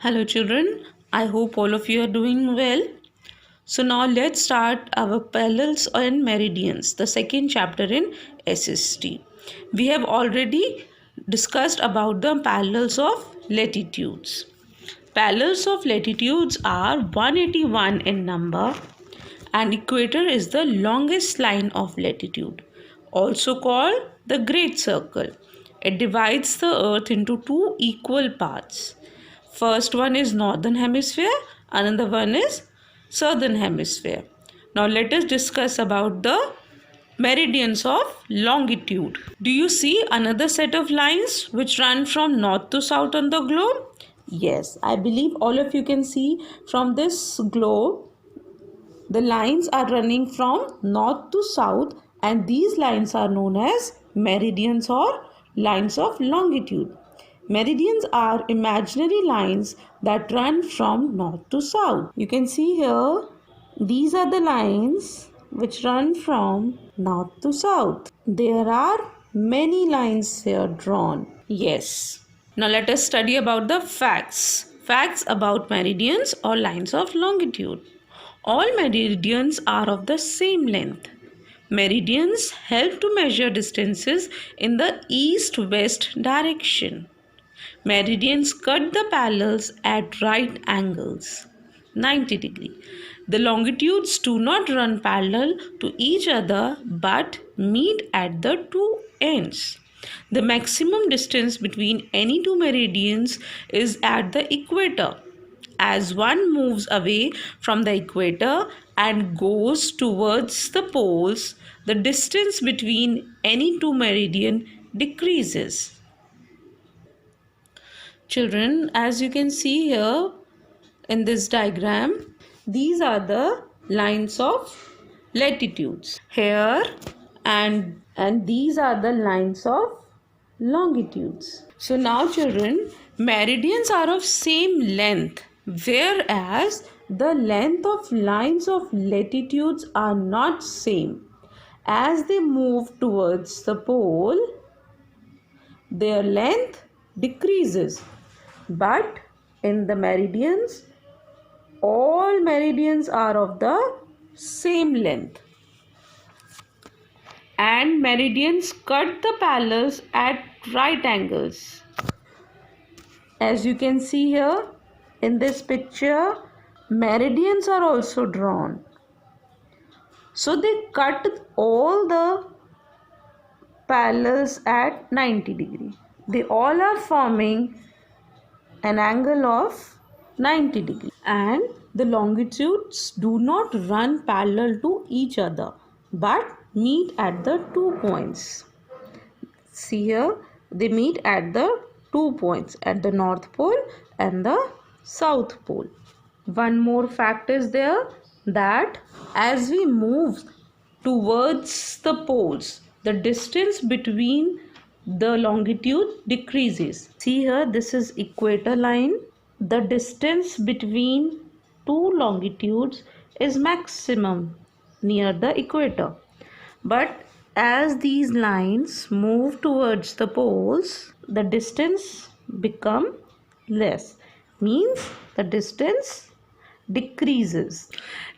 Hello children, I hope all of you are doing well. So now let's start our parallels and meridians, the second chapter in SST. We have already discussed about the parallels of latitudes. Parallels of latitudes are 181 in number and equator is the longest line of latitude, also called the Great Circle. It divides the earth into two equal parts. First one is northern hemisphere, another one is southern hemisphere. Now let us discuss about the meridians of longitude. Do you see another set of lines which run from north to south on the globe? Yes, I believe all of you can see from this globe the lines are running from north to south, and these lines are known as meridians or lines of longitude. Meridians are imaginary lines that run from north to south. You can see here, these are the lines which run from north to south. There are many lines here drawn. Yes. Now let us study about the facts. Facts about meridians or lines of longitude. All meridians are of the same length. Meridians help to measure distances in the east-west direction. Meridians cut the parallels at right angles, 90 degree. The longitudes do not run parallel to each other but meet at the two ends. The maximum distance between any two meridians is at the equator. As one moves away from the equator and goes towards the poles, the distance between any two meridian decreases. Children, as you can see here in this diagram, these are the lines of latitudes. Here and these are the lines of longitudes. So now children, meridians are of same length, whereas the length of lines of latitudes are not same. As they move towards the pole, their length decreases. But in the meridians, all meridians are of the same length. And meridians cut the parallels at right angles. As you can see here in this picture, meridians are also drawn. So they cut all the parallels at 90 degree. They all are forming an angle of 90 degree, and the longitudes do not run parallel to each other but meet at the 2 points. See here, they meet at the 2 points, at the North Pole and the South Pole. One more fact is there, that as we move towards the poles, the distance between the longitude decreases. See here, this is equator line. The distance between two longitudes is maximum near the equator. But as these lines move towards the poles, the distance become less. Means the distance decreases.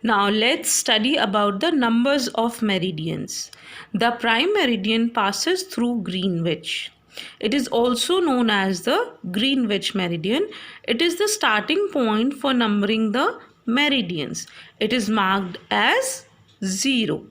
Now let's study about the numbers of meridians. The prime meridian passes through Greenwich. It is also known as the Greenwich meridian. It is the starting point for numbering the meridians. It is marked as 0.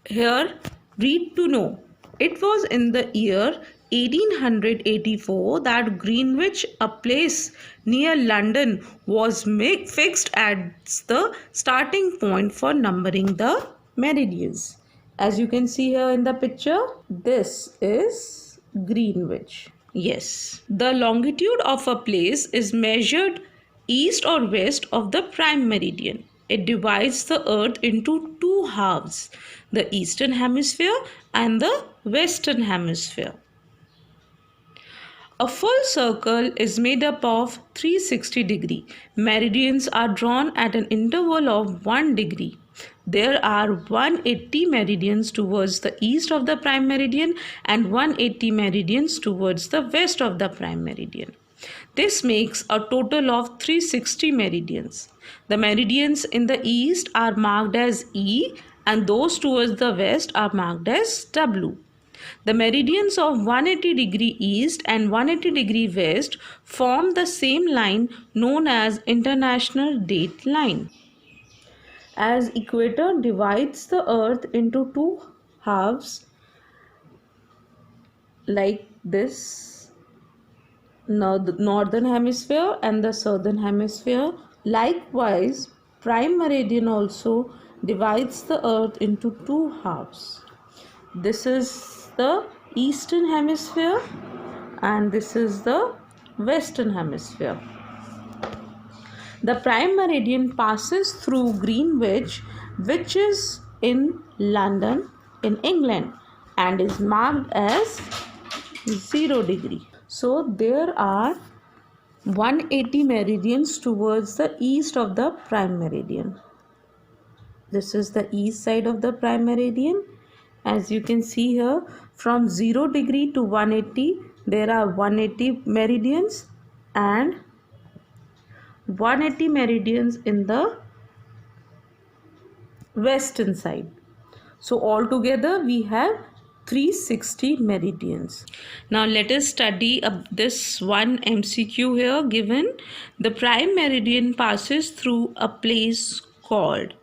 Here, read to know. It was in the year 1884 that Greenwich, a place near London, was fixed as the starting point for numbering the meridians. As you can see here in the picture, this is Greenwich. Yes, the longitude of a place is measured east or west of the prime meridian. It divides the earth into two halves, the eastern hemisphere and the western hemisphere. A full circle is made up of 360 degree. Meridians are drawn at an interval of 1 degree. There are 180 meridians towards the east of the prime meridian and 180 meridians towards the west of the prime meridian. This makes a total of 360 meridians. The meridians in the east are marked as E and those towards the west are marked as W. The meridians of 180° east and 180° west form the same line known as International Date Line. As equator divides the earth into two halves like this, northern hemisphere and the southern hemisphere, likewise prime meridian also divides the earth into two halves. This is the eastern hemisphere and this is the western hemisphere. The prime meridian passes through Greenwich, which is in London, in England, and is marked as 0°. So there are 180 meridians towards the east of the prime meridian. This is the east side of the prime meridian. As you can see here, from 0° to 180, there are 180 meridians and 180 meridians in the western side. So altogether we have 360 meridians. Now let us study this one MCQ here given. The prime meridian passes through a place called.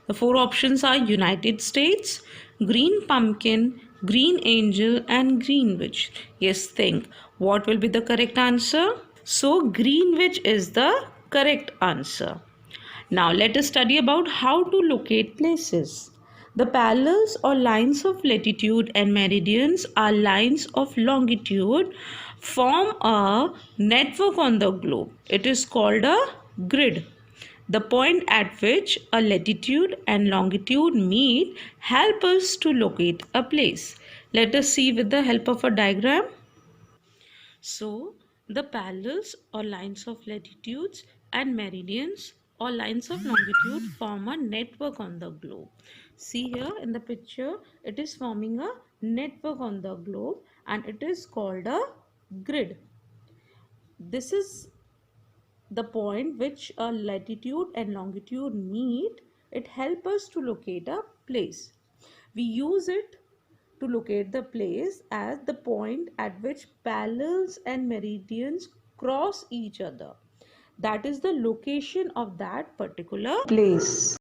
The four options are United States, Green Pumpkin, Green Angel and Greenwich. Yes, think. What will be the correct answer? So Greenwich is the correct answer. Now let us study about how to locate places. The parallels or lines of latitude and meridians are lines of longitude form a network on the globe. It is called a grid. The point at which a latitude and longitude meet help us to locate a place. Let us see with the help of a diagram. So, the parallels or lines of latitudes and meridians or lines of longitude form a network on the globe. See here in the picture, it is forming a network on the globe and it is called a grid. This is the point which a latitude and longitude meet. It helps us to locate a place. We use it to locate the place as the point at which parallels and meridians cross each other. That is the location of that particular place.